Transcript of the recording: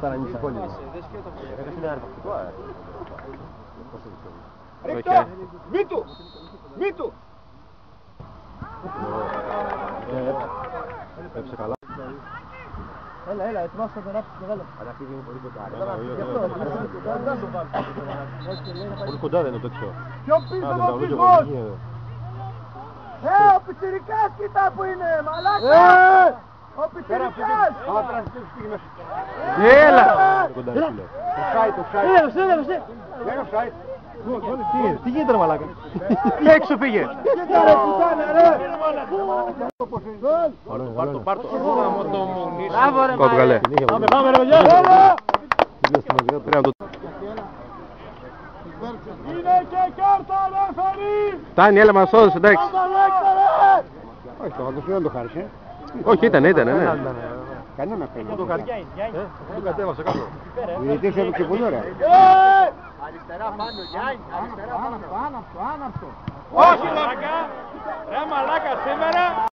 ταρανίσα. Είναι αρπακτικό, Ρίχτω! Μήτου! Μήτου! Έπαιξε καλά. Έλα, ετοιμάσου να ράψεις μεγάλο. Αλλά φύγει πολύ κοντά. Πολύ κοντά δεν είναι το έξω. Πιο πίσω ο βαφτισμός! Ο πιτσιρικάς κοίτα που είναι, μαλάκα! Ο πιτσιρικάς! Έλα! Το offside. Δεν είναι offside. Τι γίνεται ρε μαλάκα. Έξω πήγε. Πάρτο. Κόντου καλέ. Πάμε ρε παιδιά! Είναι και κάρτα ρεφερή! Φτάνει, έλα μας όδωσε, εντάξει. Όχι, το όντως δεν το χάρισε. Όχι, ήταν, ναι. Κανένα θέμα. Το κατέβασε κάτω. Ο διαιτητής έπαιξε πολύ ωραία. Αριστερά πάνω, Γιάννη! Αριστερά πάνω! Άναψο! Όχι μαλάκα! Ρε μαλάκα σήμερα!